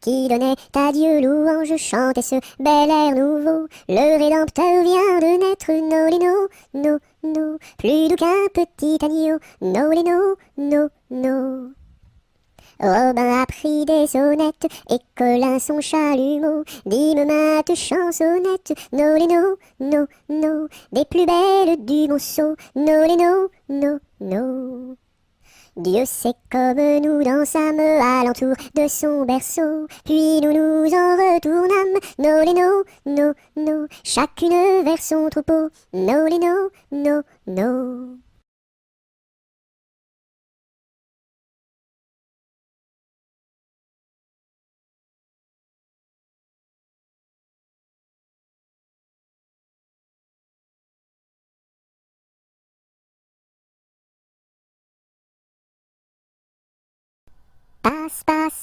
Qui donnait à Dieu louange, chantez ce bel air nouveau, le Rédempteur vient de naître, nos lénos, nos, plus doux qu'un petit agneau, nos lénos, nos. Robin apprit des sonnettes, et Colin son chalumeau, dîmes mates chansonnettes, nos lénos, nos, des plus belles du monceau, nos lénos, nos. Dieu sait comme nous dansâmes alentour de son berceau, puis nous nous en retournâmes, nos lénos, nos, chacune vers son troupeau, nos lénos, nos.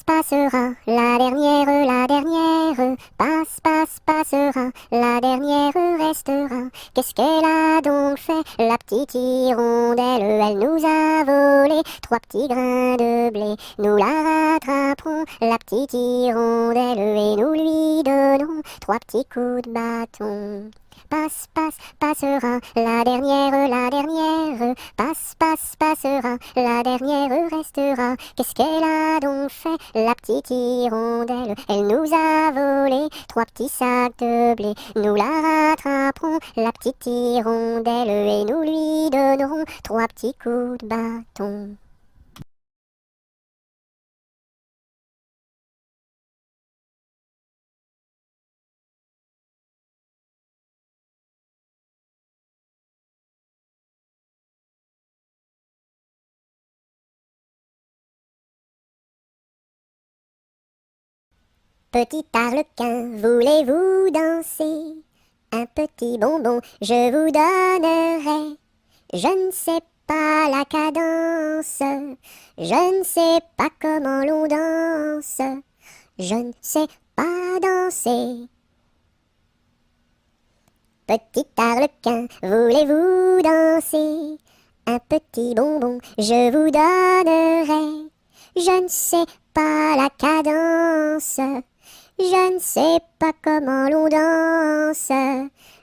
Passera, la dernière, passera, la dernière restera. Qu'est-ce qu'elle a donc fait, la petite hirondelle? Elle nous a volé trois petits grains de blé. Nous la rattraperons, la petite hirondelle, et nous lui donnerons trois petits coups de bâton. Passera, la dernière, passera, la dernière restera. Qu'est-ce qu'elle a donc fait, la petite hirondelle? Elle nous a volé trois petits sacs de blé. Nous la rattraperons, la petite hirondelle, et nous lui donnerons trois petits coups de bâton. Petit arlequin, voulez-vous danser? Un petit bonbon, je vous donnerai. Je ne sais pas la cadence, je ne sais pas comment l'on danse, je ne sais pas danser. Petit arlequin, voulez-vous danser? Un petit bonbon, je vous donnerai. Je ne sais pas la cadence, je ne sais pas comment l'on danse,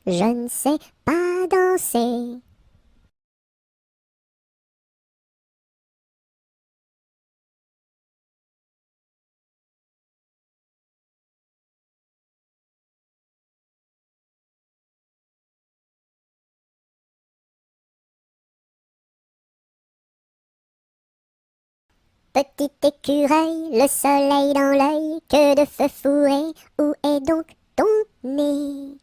je ne sais pas danser. Petit écureuil, le soleil dans l'œil, que de feu fourré, où est donc ton nez?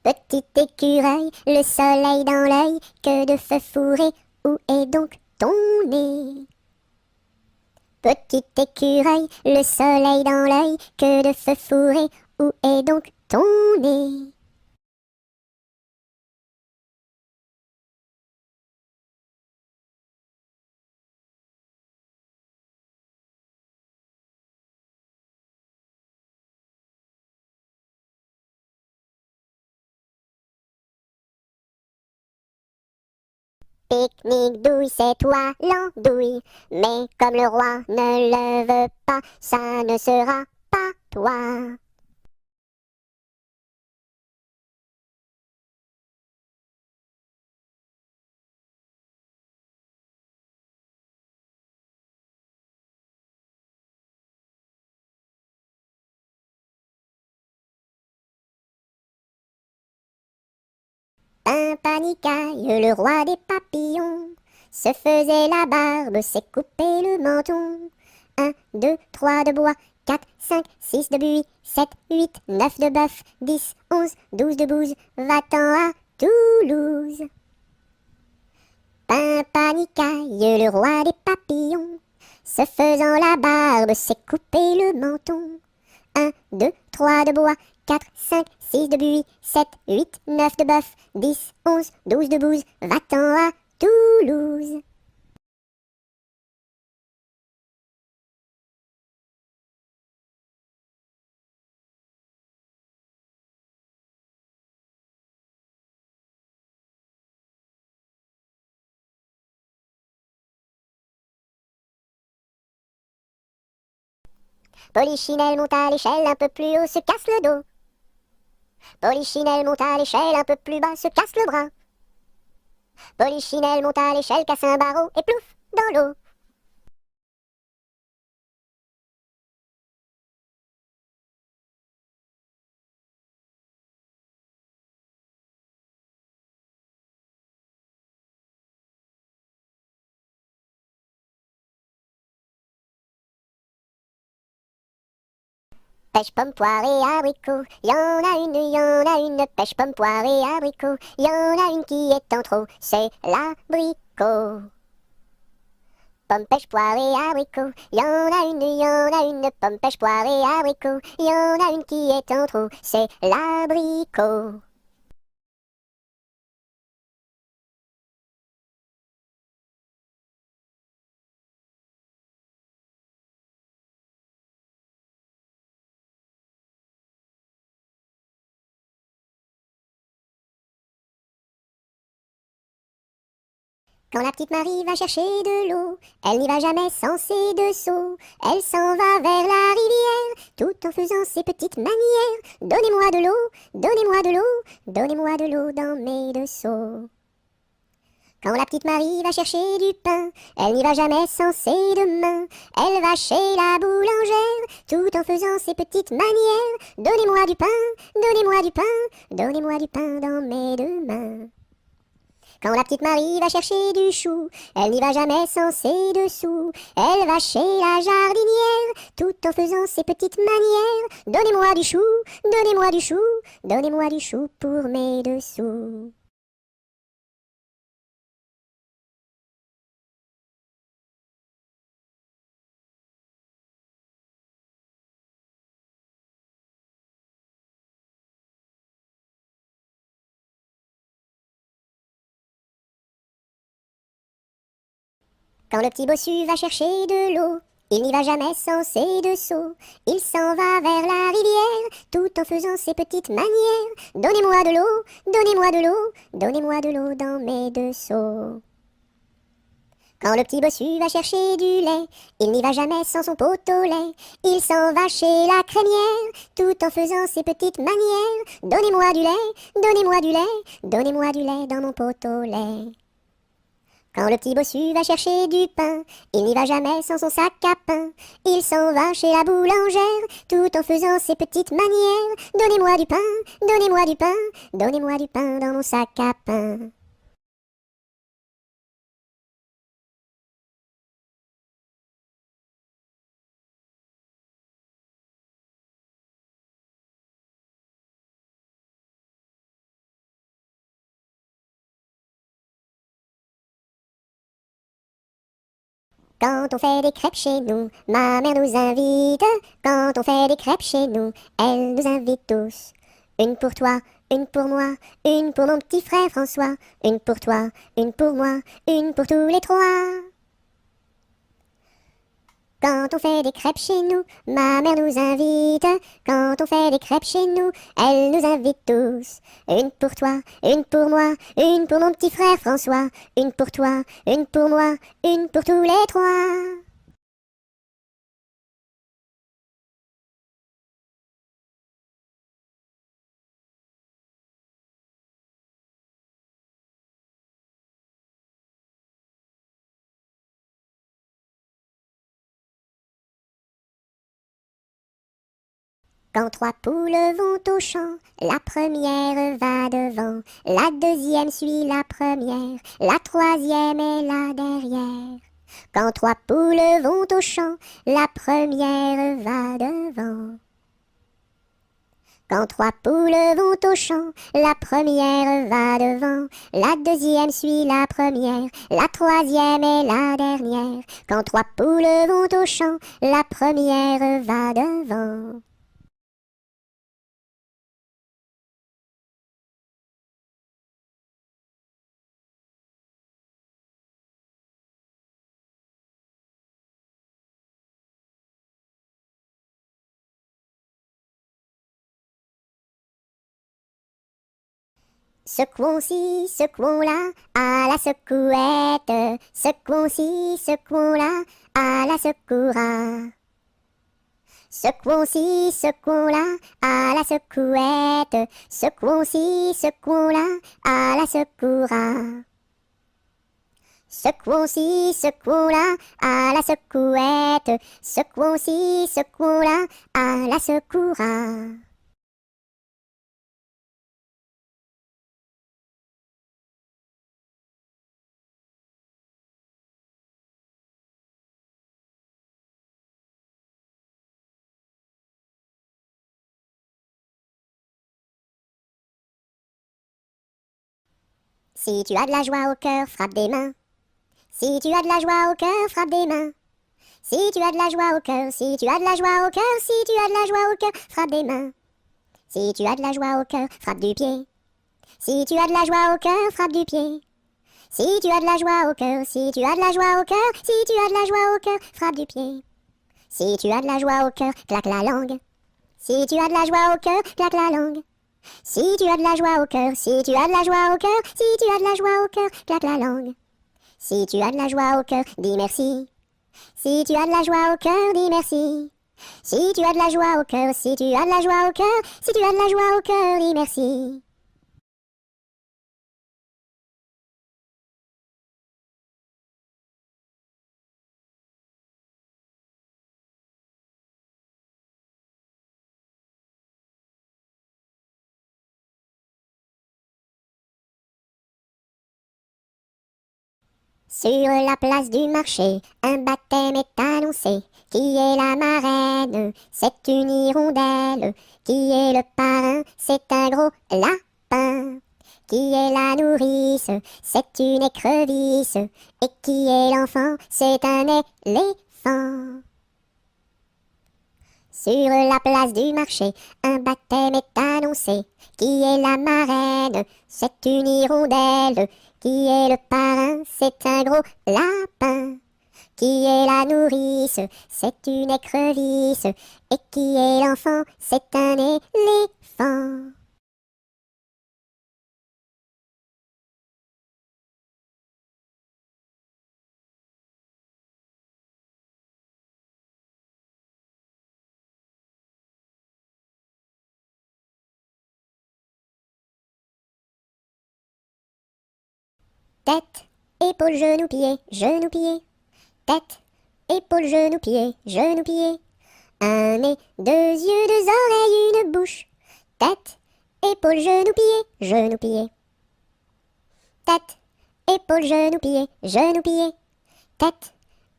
Petit écureuil, le soleil dans l'œil, que de feu fourré, où est donc ton nez? Petit écureuil, le soleil dans l'œil, que de feu fourré, où est donc ton nez? Pique-nique douille, c'est toi l'andouille, mais comme le roi ne le veut pas, ça ne sera pas toi. Un panicaille, le roi des papillons, se faisait la barbe, s'est coupé le menton. 1, 2, 3 de bois, 4, 5, 6 de buis, 7, 8, 9 de bœuf, 10, 11, 12 de bouse, va-t'en à Toulouse. Panicaille, le roi des papillons, se faisant la barbe, s'est coupé le menton. 1, 2, 3 de bois, 4, 5, 6 de buis, 7, 8, 9 de bœuf, 10, 11, 12 de bouse, va-t'en à Toulouse. Polichinelle monte à l'échelle, un peu plus haut, se casse le dos. Polichinelle monte à l'échelle, un peu plus bas, se casse le bras. Polichinelle monte à l'échelle, casse un barreau et plouf, dans l'eau. Pêche, pomme, poire et abricot, y en a une, y en a une. Pêche, pomme, poire et abricot, y en a une qui est en trop, c'est l'abricot. Pomme, pêche, poire et abricot, y en a une, y en a une. Pomme, pêche, poire et abricot, y en a une qui est en trop, c'est l'abricot. Quand la petite Marie va chercher de l'eau, elle n'y va jamais sans ses deux seaux. Elle s'en va vers la rivière, tout en faisant ses petites manières. Donnez-moi de l'eau, donnez-moi de l'eau, donnez-moi de l'eau dans mes deux seaux. Quand la petite Marie va chercher du pain, elle n'y va jamais sans ses deux mains. Elle va chez la boulangère, tout en faisant ses petites manières. Donnez-moi du pain, donnez-moi du pain, donnez-moi du pain dans mes deux mains. Quand la petite Marie va chercher du chou, elle n'y va jamais sans ses dessous. Elle va chez la jardinière, tout en faisant ses petites manières. Donnez-moi du chou, donnez-moi du chou, donnez-moi du chou pour mes dessous. Quand le petit bossu va chercher de l'eau, il n'y va jamais sans ses deux seaux. Il s'en va vers la rivière, tout en faisant ses petites manières. Donnez-moi de l'eau, donnez-moi de l'eau, donnez-moi de l'eau dans mes deux seaux. Quand le petit bossu va chercher du lait, il n'y va jamais sans son pot au lait. Il s'en va chez la crémière, tout en faisant ses petites manières. Donnez-moi du lait, donnez-moi du lait, donnez-moi du lait dans mon pot au lait. Quand le petit bossu va chercher du pain, il n'y va jamais sans son sac à pain. Il s'en va chez la boulangère, tout en faisant ses petites manières. Donnez-moi du pain, donnez-moi du pain, donnez-moi du pain dans mon sac à pain. Quand on fait des crêpes chez nous, ma mère nous invite. Quand on fait des crêpes chez nous, elle nous invite tous. Une pour toi, une pour moi, une pour mon petit frère François. Une pour toi, une pour moi, une pour tous les trois. Quand on fait des crêpes chez nous, ma mère nous invite. Quand on fait des crêpes chez nous, elle nous invite tous. Une pour toi, une pour moi, une pour mon petit frère François. Une pour toi, une pour moi, une pour tous les trois. Quand trois poules vont au champ, la première va devant, la deuxième suit la première, la troisième est là derrière. Quand trois poules vont au champ, la première va devant. Quand trois poules vont au champ, la première va devant, la deuxième suit la première, la troisième est la dernière. Quand trois poules vont au champ, la première va devant. Secouons-ci, secouons-là, à la secouette. Secouons-ci, secouons-là, à la secoura. Secouons-ci, secouons-là, à la secouette. Secouons-ci, secouons-là, à la secoura. Secouons-ci, secouons-là, à la secouette. Secouons-ci, secouons-là, à la secoura. Si tu as de la joie au cœur, frappe des mains. Si tu as de la joie au cœur, frappe des mains. Si tu as de la joie au cœur, si tu as de la joie au cœur, si tu as de la joie au cœur, frappe des mains. Si tu as de la joie au cœur, frappe du pied. Si tu as de la joie au cœur, frappe du pied. Si tu as de la joie au cœur, si tu as de la joie au cœur, si tu as de la joie au cœur, frappe du pied. Si tu as de la joie au cœur, claque la langue. Si tu as de la joie au cœur, claque la langue. Si tu as de la joie au cœur, si tu as de la joie au cœur, si tu as de la joie au cœur, claque la langue. Si tu as de la joie au cœur, dis merci. Si tu as de la joie au cœur, dis merci. Si tu as de la joie au cœur, si tu as de la joie au cœur, si tu as de la joie au cœur, dis merci. Sur la place du marché, un baptême est annoncé. Qui est la marraine? C'est une hirondelle. Qui est le parrain? C'est un gros lapin. Qui est la nourrice? C'est une écrevisse. Et qui est l'enfant? C'est un éléphant. Sur la place du marché, un baptême est annoncé. Qui est la marraine? C'est une hirondelle. Qui est le parrain? C'est un gros lapin. Qui est la nourrice? C'est une écrevisse. Et qui est l'enfant? C'est un éléphant. Tête, épaule, genou, pied, genou, pied. Tête, épaule, genou, pied, genou, pied. Un nez, deux yeux, deux oreilles, une bouche. Tête, épaule, genou, pied, genou, pied. Tête, épaule, genou, pied, genou, pied. Tête,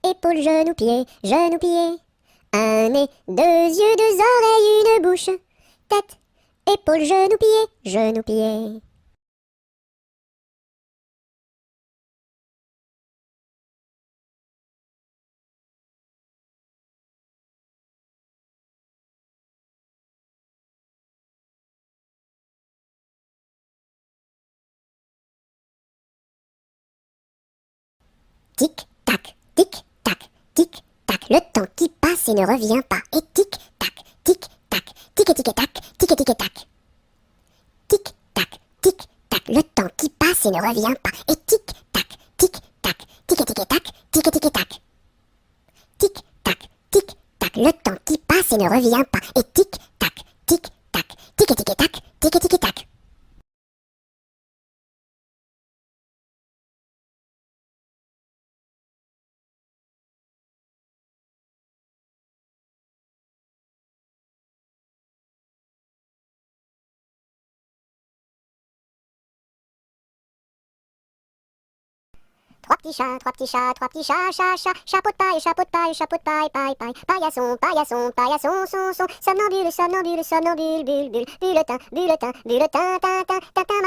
épaule, genou, pied, genou, pied. Un nez, deux yeux, deux oreilles, une bouche. Tête, épaule, genou, pied, genou, pied. Tic-tac, tic-tac, tic-tac, le temps qui passe et ne revient pas. Et tic-tac, tic-tac, tic-tic-tac, tic-tic-tac. Tic-tac, tic-tac, le temps qui passe et ne revient pas. Et tic-tac, tic-tac, tic-tic-tac, tic-tic-tac. Tic-tac, tic-tac, le temps qui passe et ne revient pas. Et tic-tac, tic-tac, tic-tic-tac, tic-tic-tac. Trois petits chats, trois petits chats, trois petits chats, chapeau de paille, chapeau de paille, chapeau de paille, paille, paille, paillasson, paillasson, paillasson, son, somnambule, somnambule, somnambule, bulle, bulle, bulletin, bulletin, bulletin, tintin, tintin,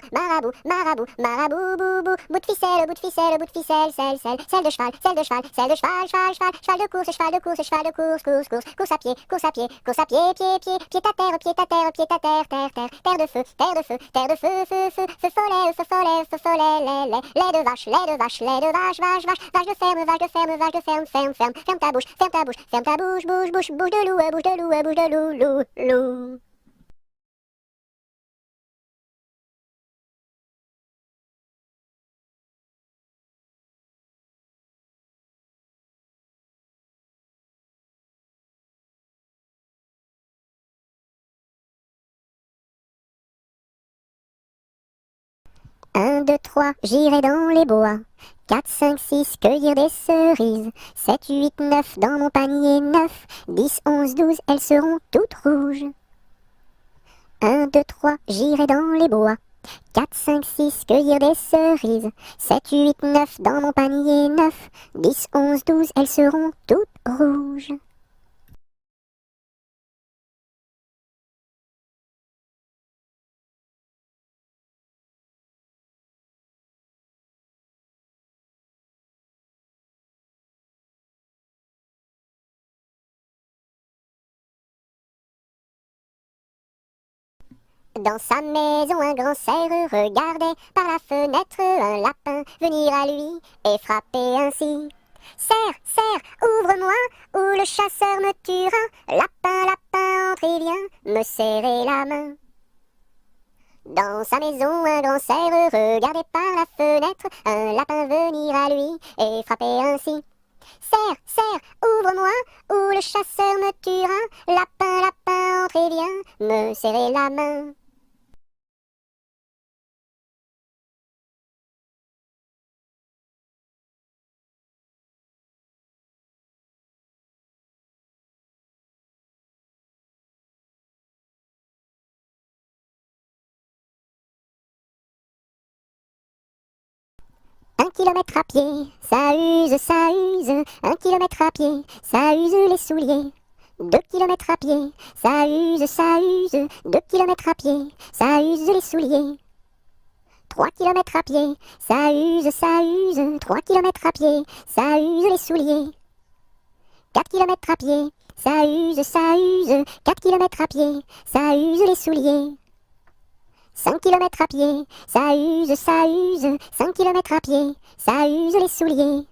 marabout, marabout, marabout, boubou, bout de ficelle, bout de ficelle, bout de ficelle, selle de cheval, selle de cheval, selle de cheval, cheval, cheval, cheval de course, cheval de course, cheval de course, course, course, course à pied, course à pied, course à pied, pied, pied, pied à terre, pied à terre, pied à terre, terre, terre, terre de feu, terre de feu, terre de feu, feu, feu, feu follet, feu follet, feu follet, lait de vache, lait de vache, lait de vache, vache, vache, vache de ferme, vache de ferme, vache de ferme, ferme, ferme, ferme ta bouche, ferme ta bouche, ferme ta bouche, bouche, bouche, bouche de loup, bouche de loup, bouche de loup, loup, loup. Un, deux, trois, j'irai dans les bois. 4, 5, 6, cueillir des cerises. 7, 8, 9, dans mon panier 9. 10, 11, 12, elles seront toutes rouges. 1, 2, 3, j'irai dans les bois. 4, 5, 6, cueillir des cerises. 7, 8, 9, dans mon panier 9. 10, 11, 12, elles seront toutes rouges. Dans sa maison, un grand cerf regardait par la fenêtre un lapin venir à lui et frapper ainsi. Cerf, cerf, ouvre-moi, ou le chasseur me tuera. Lapin, lapin, entre et viens me serrer la main. Dans sa maison, un grand cerf regardait par la fenêtre un lapin venir à lui et frapper ainsi. Cerf, cerf, ouvre-moi, ou le chasseur me tuera. Lapin, lapin, entre et viens me serrer la main. Un kilomètre à pied, ça use, ça use. 1 kilomètre à pied, ça use les souliers. 2 kilomètres à pied, ça use, ça use. 2 kilomètres à pied, ça use les souliers. 3 kilomètres à pied, ça use, ça use. 3 kilomètres à pied, ça use les souliers. 4 kilomètres à pied, ça use, ça use. 4 kilomètres à pied, ça use les souliers. 5 kilomètres à pied, ça use, ça use. 5 kilomètres à pied, ça use les souliers.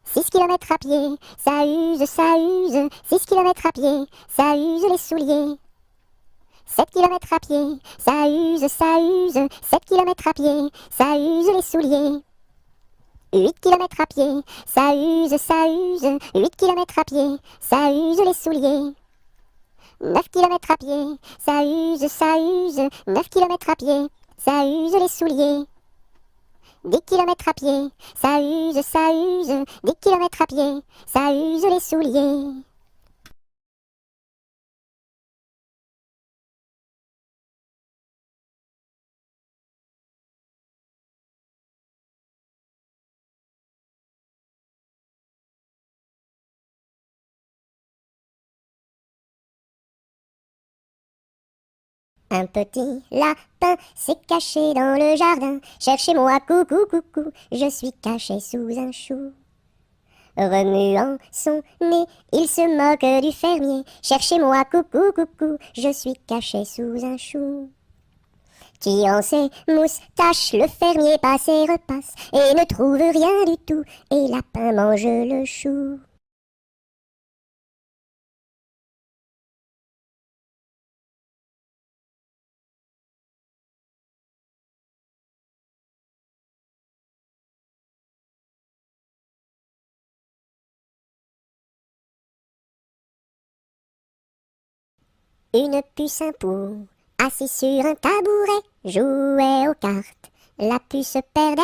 6 kilomètres à pied, ça use, ça use. 6 kilomètres à pied, ça use les souliers. 7 kilomètres à pied, ça use, ça use. 7 kilomètres à pied, ça use les souliers. 8 kilomètres à pied, ça use, ça use. 8 kilomètres à pied, ça use les souliers. 9 kilomètres à pied, ça use, ça use. 9 kilomètres à pied, ça use les souliers. 10 kilomètres à pied, ça use, ça use. 10 kilomètres à pied, ça use les souliers. Un petit lapin s'est caché dans le jardin. Cherchez-moi, coucou, coucou, je suis caché sous un chou. Remuant son nez, il se moque du fermier. Cherchez-moi, coucou, coucou, je suis caché sous un chou. Qui en ses moustaches, le fermier passe et repasse, et ne trouve rien du tout, et Lapin mange le chou. Une puce un pou, assis sur un tabouret, jouait aux cartes. La puce perdait,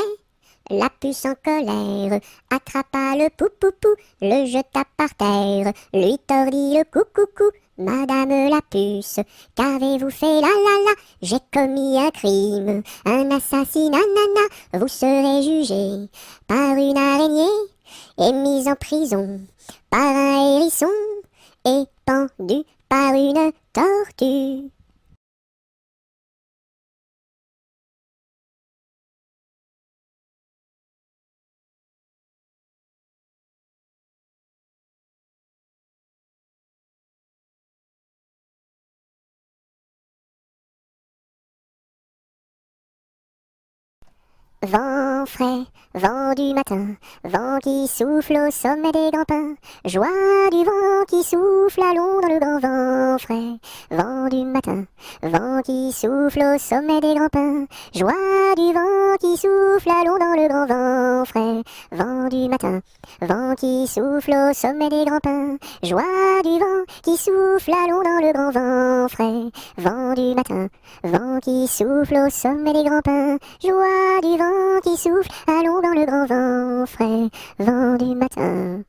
la puce en colère, attrapa le pou-pou-pou, le jeta par terre, lui tordit le cou-cou-cou. Madame la puce, qu'avez-vous fait là là là? J'ai commis un crime, un assassinat nana. Vous serez jugé par une araignée et mis en prison par un hérisson et pendu par une tortue. Vent frais, vent du matin, vent qui souffle au sommet des grands pins, joie du vent qui souffle à l'ombre dans le grand vent frais. Vent du matin, vent qui souffle au sommet des grands pins, joie du vent qui souffle à l'ombre dans le grand vent frais. Vent du matin, vent qui souffle au sommet des grands pins, joie du vent qui souffle à l'ombre dans le grand vent frais. Vent du matin, vent qui souffle au sommet des grands pins, joie du vent qui souffle, allons dans le grand vent frais, vent du matin.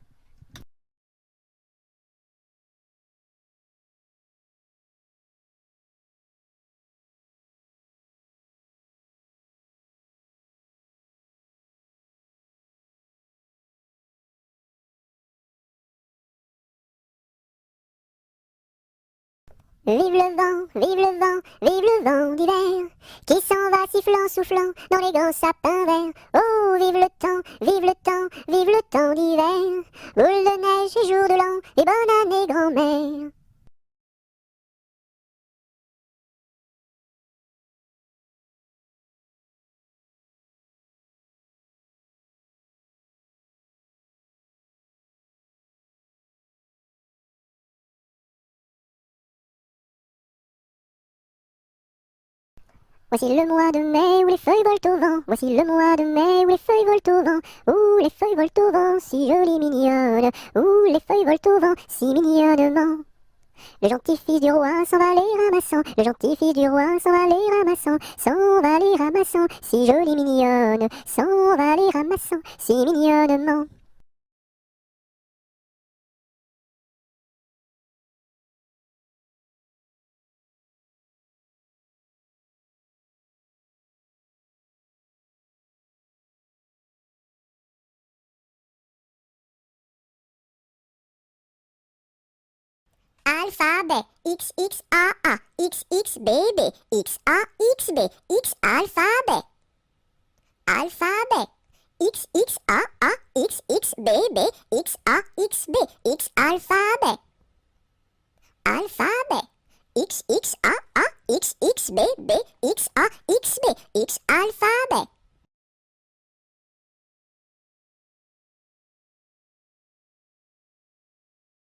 Vive le vent, vive le vent, vive le vent d'hiver, qui s'en va sifflant, soufflant dans les grands sapins verts. Oh, vive le temps, vive le temps, vive le temps d'hiver, boule de neige et jour de l'an, et bonne année grand-mère. Voici le mois de mai où les feuilles volent au vent. Voici le mois de mai où les feuilles volent au vent. Où les feuilles volent au vent, si jolies mignonnes. Où les feuilles volent au vent, si mignonnement. Le gentil fils du roi s'en va les ramassant. Le gentil fils du roi s'en va les ramassant. S'en va les ramassant, si jolie mignonne. S'en va les ramassant, si mignonnement. Alphabet, X, X, A, A, X, X, B, B, X, A, X, B, X, alphabet. Alphabet, X, X, A, A, X, X, B, B, X, A, X, B, X, alphabet. Alphabet, X, X, A, A, X, X, B, B, X, A, X, B, X, alphabet.